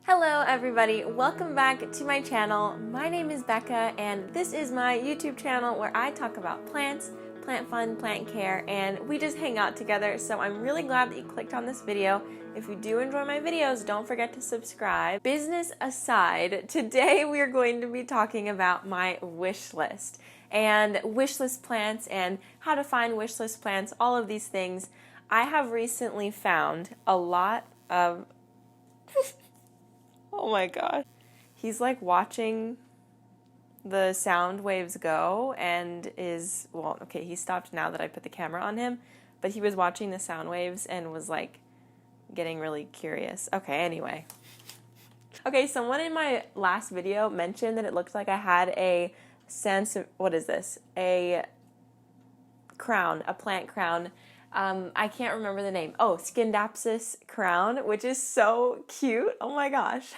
Hello everybody, welcome back to my channel. My name is Becca and this is my YouTube channel where I talk about plants, plant fun, plant care, and we just hang out together. So I'm really glad that you clicked on this video. If you do enjoy my videos, don't forget to subscribe. Business aside, today we are going to be talking about my wish list and wishlist plants and how to find wishlist plants, all of these things. I have recently found a lot of oh my god. He's like watching the sound waves go and is, well, okay, he stopped now that I put the camera on him, but he was watching the sound waves and was like getting really curious. Okay, anyway. Okay, someone in my last video mentioned that it looked like I had a what is this? A crown, a plant crown. I can't remember the name. Oh, Scindapsus crown, which is so cute. Oh my gosh.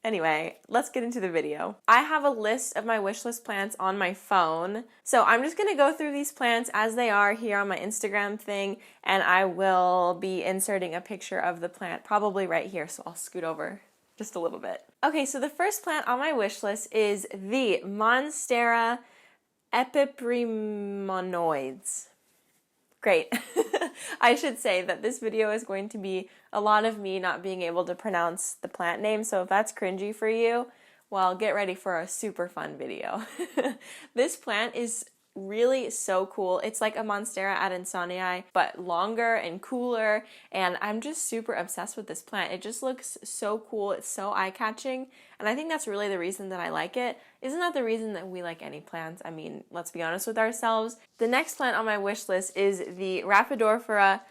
Anyway, let's get into the video. I have a list of my wish list plants on my phone. So I'm just gonna go through these plants as they are here on my Instagram thing, and I will be inserting a picture of the plant probably right here. So I'll scoot over just a little bit. Okay, so the first plant on my wish list is the Monstera Peperomia. Great. I should say that this video is going to be a lot of me not being able to pronounce the plant name, so if that's cringy for you, well, get ready for a super fun video. This plant is really so cool. It's like a Monstera adansonii, but longer and cooler, and I'm just super obsessed with this plant. It just looks so cool. It's so eye-catching, and I think that's really the reason that I like it. Isn't that the reason that we like any plants? I mean, let's be honest with ourselves. The next plant on my wish list is the Rhaphidophora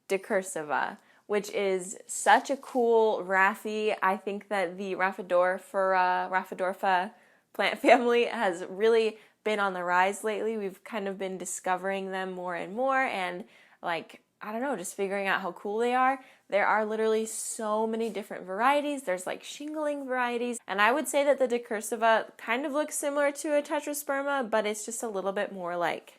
decursiva, which is such a cool Raphi. I think that the Rhaphidophora plant family has really been on the rise lately. We've kind of been discovering them more and more, and like, I don't know, just figuring out how cool they are. There are literally so many different varieties. There's like shingling varieties, and I would say that the decursiva kind of looks similar to a tetrasperma, but it's just a little bit more like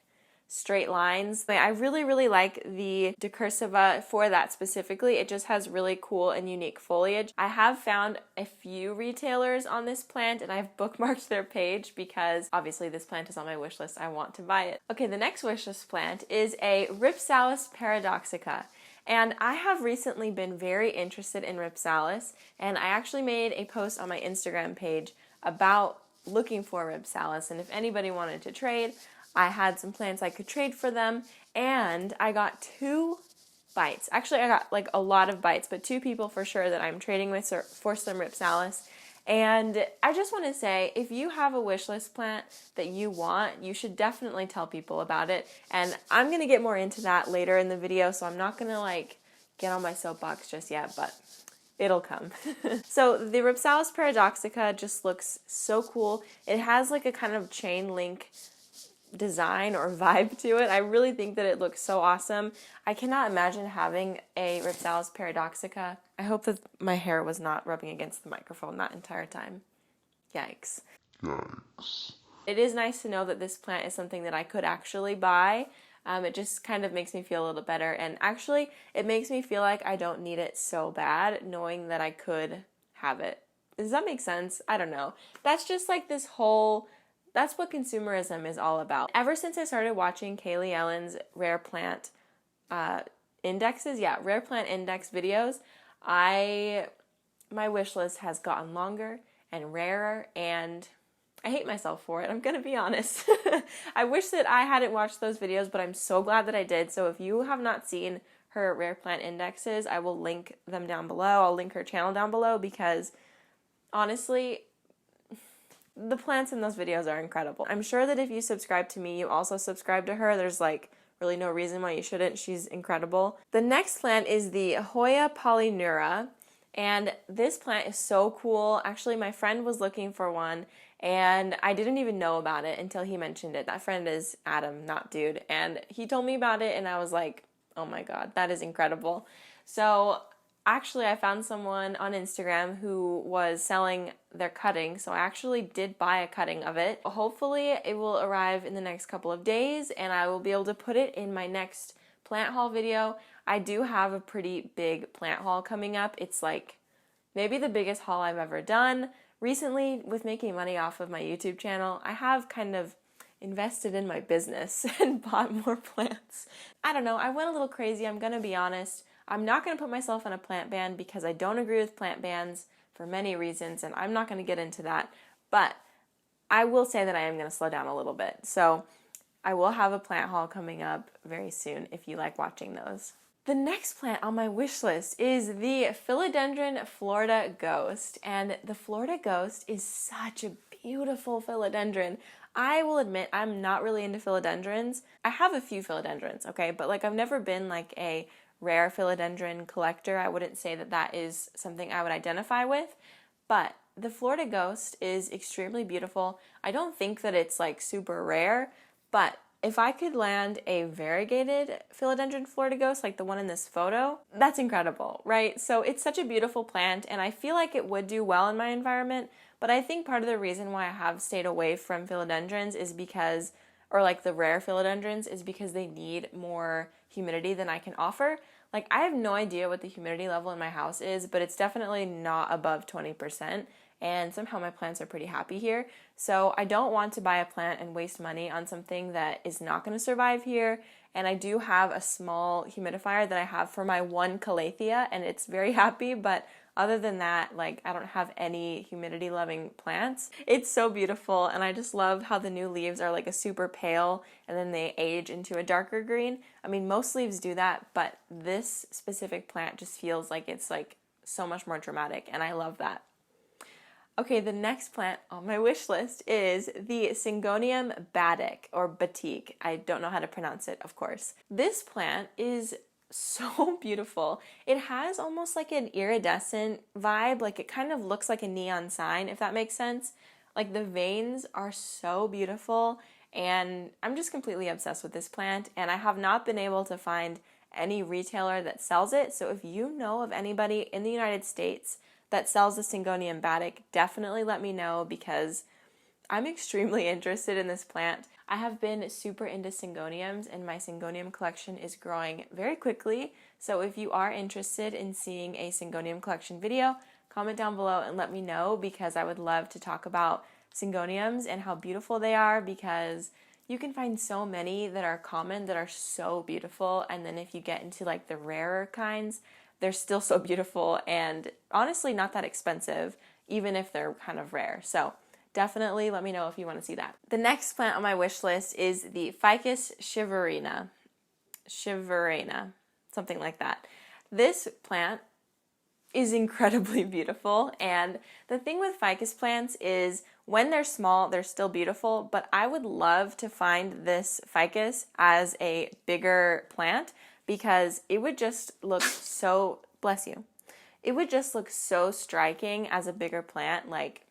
straight lines. I really like the decursiva for that specifically. It just has really cool and unique foliage. I have found a few retailers on this plant and I've bookmarked their page because obviously this plant is on my wish list. I want to buy it. Okay, the next wish list plant is a Rhipsalis paradoxica. And I have recently been very interested in Rhipsalis, and I actually made a post on my Instagram page about looking for Rhipsalis, and if anybody wanted to trade, I had some plants I could trade for them, and I got 2 bites. Actually, I got like a lot of bites, but 2 people for sure that I'm trading with for some Rhipsalis. And I just want to say, if you have a wish list plant that you want, you should definitely tell people about it. And I'm going to get more into that later in the video, so I'm not going to like get on my soapbox just yet, but it'll come. So the Rhipsalis paradoxica just looks so cool. It has like a kind of chain link design or vibe to it. I really think that it looks so awesome. I cannot imagine having a Rhipsalis paradoxica. I hope that my hair was not rubbing against the microphone that entire time. Yikes. It is nice to know that this plant is something that I could actually buy. It just kind of makes me feel a little better, and actually it makes me feel like I don't need it so bad knowing that I could have it. Does that make sense? I don't know. That's just like this whole That's what consumerism is all about. Ever since I started watching Kaylee Ellen's rare plant indexes, rare plant index videos, my wish list has gotten longer and rarer, and I hate myself for it. I'm gonna be honest. I wish that I hadn't watched those videos, but I'm so glad that I did. So if you have not seen her rare plant indexes, I will link them down below. I'll link her channel down below because honestly, the plants in those videos are incredible. I'm sure that if you subscribe to me, you also subscribe to her. There's like really no reason why you shouldn't. She's incredible. The next plant is the Hoya polyneura, and this plant is so cool. Actually, my friend was looking for one, and I didn't even know about it until he mentioned it. That friend is Adam, not Dude, and he told me about it, and I was like, oh my god, that is incredible. So actually, I found someone on Instagram who was selling their cutting, so I actually did buy a cutting of it. Hopefully, it will arrive in the next couple of days, and I will be able to put it in my next plant haul video. I do have a pretty big plant haul coming up. It's like maybe the biggest haul I've ever done. Recently, with making money off of my YouTube channel, I have kind of invested in my business and bought more plants. I don't know, I went a little crazy, I'm gonna be honest. I'm not gonna put myself on a plant ban because I don't agree with plant bans for many reasons, and I'm not gonna get into that. But I will say that I am gonna slow down a little bit. So I will have a plant haul coming up very soon if you like watching those. The next plant on my wish list is the Philodendron Florida Ghost, and the Florida Ghost is such a beautiful philodendron. I will admit I'm not really into philodendrons. I have a few philodendrons, okay, but like I've never been like a rare philodendron collector. I wouldn't say that that is something I would identify with, but the Florida Ghost is extremely beautiful. I don't think that it's like super rare, but if I could land a variegated Philodendron Florida Ghost like the one in this photo, that's incredible, right? So it's such a beautiful plant, and I feel like it would do well in my environment, but I think part of the reason why I have stayed away from philodendrons is because, or like the rare philodendrons, is because they need more humidity than I can offer. Like I have no idea what the humidity level in my house is, but it's definitely not above 20%. And somehow my plants are pretty happy here. So I don't want to buy a plant and waste money on something that is not going to survive here. And I do have a small humidifier that I have for my one calathea, and it's very happy, but other than that, like I don't have any humidity loving plants. It's so beautiful, and I just love how the new leaves are like a super pale and then they age into a darker green. I mean, most leaves do that, but this specific plant just feels like it's like so much more dramatic, and I love that. Okay, the next plant on my wish list is the Singhania Baddack, or Batik. I don't know how to pronounce it, of course. This plant is so beautiful. It has almost like an iridescent vibe, like it kind of looks like a neon sign, if that makes sense. Like the veins are so beautiful, and I'm just completely obsessed with this plant, and I have not been able to find any retailer that sells it. So if you know of anybody in the United States that sells the Singhania Baddack, definitely let me know because I'm extremely interested in this plant. I have been super into Singhoniums, and my Singhonium collection is growing very quickly. So if you are interested in seeing a Singhonium collection video, comment down below and let me know, because I would love to talk about Singhoniums and how beautiful they are, because you can find so many that are common that are so beautiful, and then if you get into like the rarer kinds, they're still so beautiful and honestly not that expensive, even if they're kind of rare. So definitely let me know if you want to see that. The next plant on my wish list is the Ficus shiverina, something like that. This plant is incredibly beautiful, and the thing with ficus plants is when they're small, they're still beautiful, but I would love to find this ficus as a bigger plant, because it would just look so, bless you, it would just look so striking as a bigger plant. Like,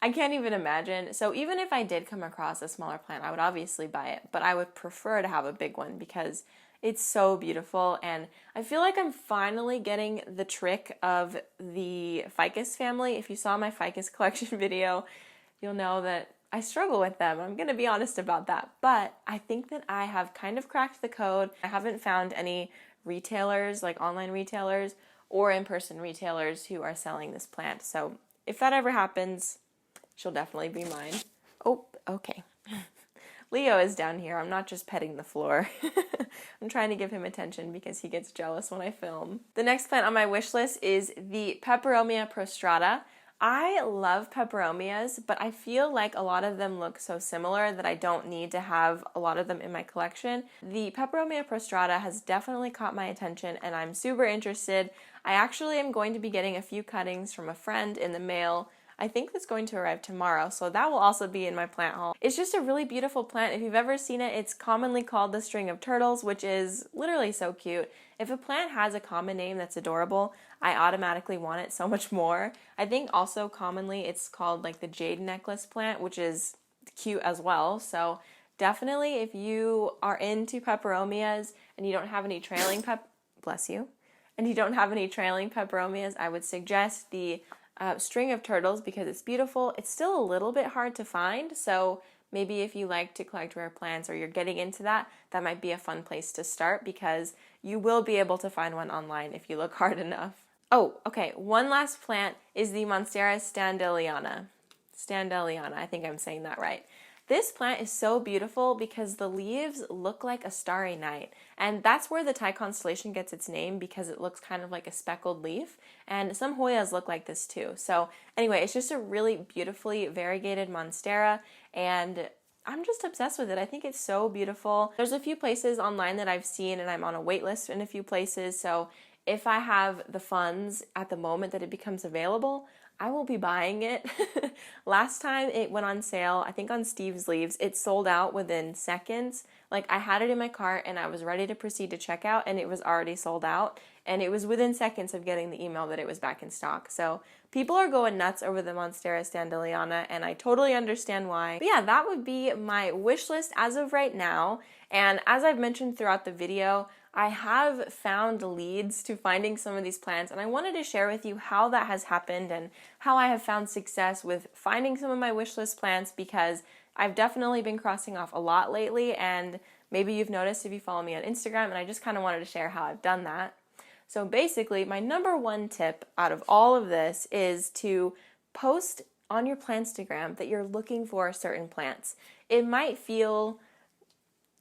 I can't even imagine. So even if I did come across a smaller plant, I would obviously buy it, but I would prefer to have a big one because it's so beautiful, and I feel like I'm finally getting the trick of the ficus family. If you saw my ficus collection video, you'll know that I struggle with them. I'm going to be honest about that, but I think that I have kind of cracked the code. I haven't found any retailers, like online retailers or in-person retailers, who are selling this plant. So if that ever happens, she'll definitely be mine. Oh, okay. Leo is down here. I'm not just petting the floor. I'm trying to give him attention because he gets jealous when I film. The next plant on my wish list is the Peperomia prostrata. I love peperomias, but I feel like a lot of them look so similar that I don't need to have a lot of them in my collection. The Peperomia prostrata has definitely caught my attention, and I'm super interested. I actually am going to be getting a few cuttings from a friend in the mail. I think that's going to arrive tomorrow, so that will also be in my plant haul. It's just a really beautiful plant. If you've ever seen it, it's commonly called the string of turtles, which is literally so cute. If a plant has a common name that's adorable, I automatically want it so much more. I think also commonly it's called like the jade necklace plant, which is cute as well. So definitely if you are into peperomias and you don't have any trailing bless you, and you don't have any trailing peperomias, I would suggest the string of turtles because it's beautiful. It's still a little bit hard to find, so maybe if you like to collect rare plants or you're getting into that, that might be a fun place to start because you will be able to find one online if you look hard enough. Oh, okay, one last plant is the Monstera standeliana. I think I'm saying that right. This plant is so beautiful because the leaves look like a starry night, and that's where the Thai constellation gets its name, because it looks kind of like a speckled leaf, and some Hoyas look like this too. So anyway, it's just a really beautifully variegated Monstera, and I'm just obsessed with it. I think it's so beautiful. There's a few places online that I've seen, and I'm on a wait list in a few places, so if I have the funds at the moment that it becomes available, I will be buying it. Last time it went on sale, I think on Steve's Leaves, it sold out within seconds. Like, I had it in my cart and I was ready to proceed to checkout and it was already sold out. And it was within seconds of getting the email that it was back in stock. So people are going nuts over the Monstera standeliana, and I totally understand why. But yeah, that would be my wish list as of right now. And as I've mentioned throughout the video, I have found leads to finding some of these plants, and I wanted to share with you how that has happened and how I have found success with finding some of my wish list plants, because I've definitely been crossing off a lot lately, and maybe you've noticed if you follow me on Instagram, and I just kind of wanted to share how I've done that. So basically, my number one tip out of all of this is to post on your Plantstagram that you're looking for certain plants. It might feel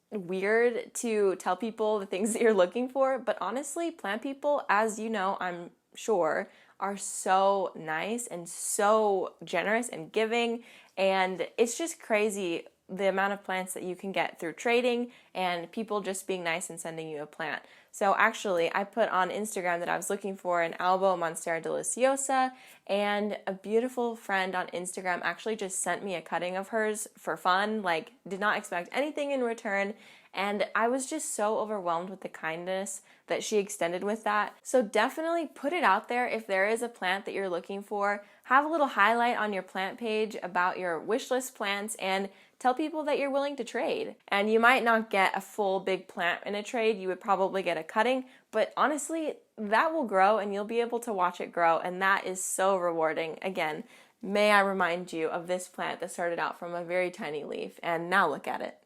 weird to tell people the things that you're looking for, but honestly, plant people, as you know, I'm sure, are so nice and so generous and giving, and it's just crazy the amount of plants that you can get through trading and people just being nice and sending you a plant. So actually, I put on Instagram that I was looking for an Albo Monstera deliciosa, and a beautiful friend on Instagram actually just sent me a cutting of hers for fun, like did not expect anything in return, and I was just so overwhelmed with the kindness that she extended with that. So definitely put it out there if there is a plant that you're looking for. Have a little highlight on your plant page about your wish list plants and tell people that you're willing to trade. And you might not get a full big plant in a trade, you would probably get a cutting, but honestly, that will grow and you'll be able to watch it grow, and that is so rewarding. Again, may I remind you of this plant that started out from a very tiny leaf, and now look at it.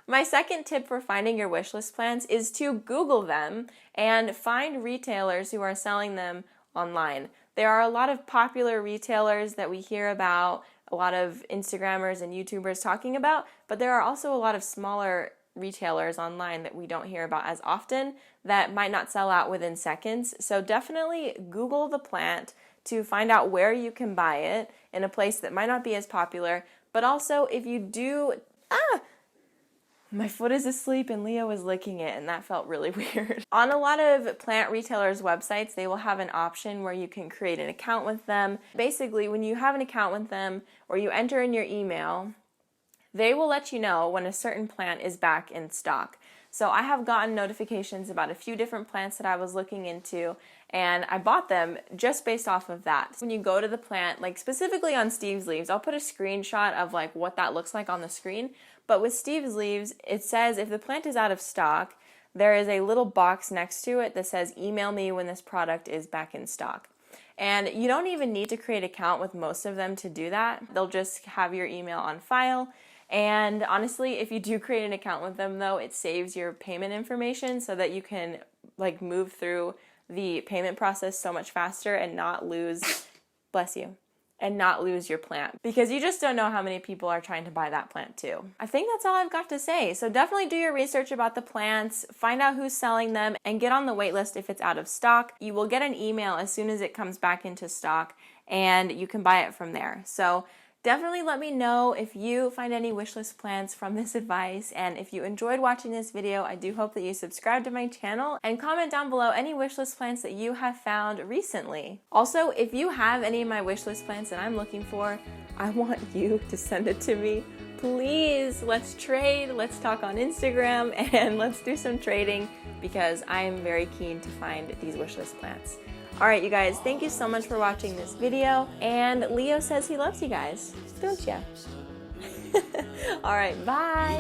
My second tip for finding your wishlist plants is to Google them and find retailers who are selling them online. There are a lot of popular retailers that we hear about, a lot of Instagrammers and YouTubers talking about, but there are also a lot of smaller retailers online that we don't hear about as often that might not sell out within seconds. So definitely Google the plant to find out where you can buy it in a place that might not be as popular. But also, if you do... My foot is asleep and Leo was licking it, and that felt really weird. On a lot of plant retailers' websites, they will have an option where you can create an account with them. Basically, when you have an account with them or you enter in your email, they will let you know when a certain plant is back in stock. So I have gotten notifications about a few different plants that I was looking into, and I bought them just based off of that. When you go to the plant, like specifically on Steve's Leaves, I'll put a screenshot of like what that looks like on the screen. But with Steve's Leaves, it says if the plant is out of stock, there is a little box next to it that says email me when this product is back in stock. And you don't even need to create an account with most of them to do that. They'll just have your email on file. And honestly, if you do create an account with them though, it saves your payment information so that you can like move through the payment process so much faster and not lose, bless you, and not lose your plant, because you just don't know how many people are trying to buy that plant too. I think that's all I've got to say. So definitely do your research about the plants, find out who's selling them, and get on the wait list if it's out of stock. You will get an email as soon as it comes back into stock, and you can buy it from there. So definitely let me know if you find any wishlist plants from this advice, and if you enjoyed watching this video, I do hope that you subscribe to my channel and comment down below any wishlist plants that you have found recently. Also, if you have any of my wishlist plants that I'm looking for, I want you to send it to me. Please, let's trade, let's talk on Instagram, and let's do some trading, because I am very keen to find these wishlist plants. Alright you guys, thank you so much for watching this video, and Leo says he loves you guys, don't ya? Alright, bye!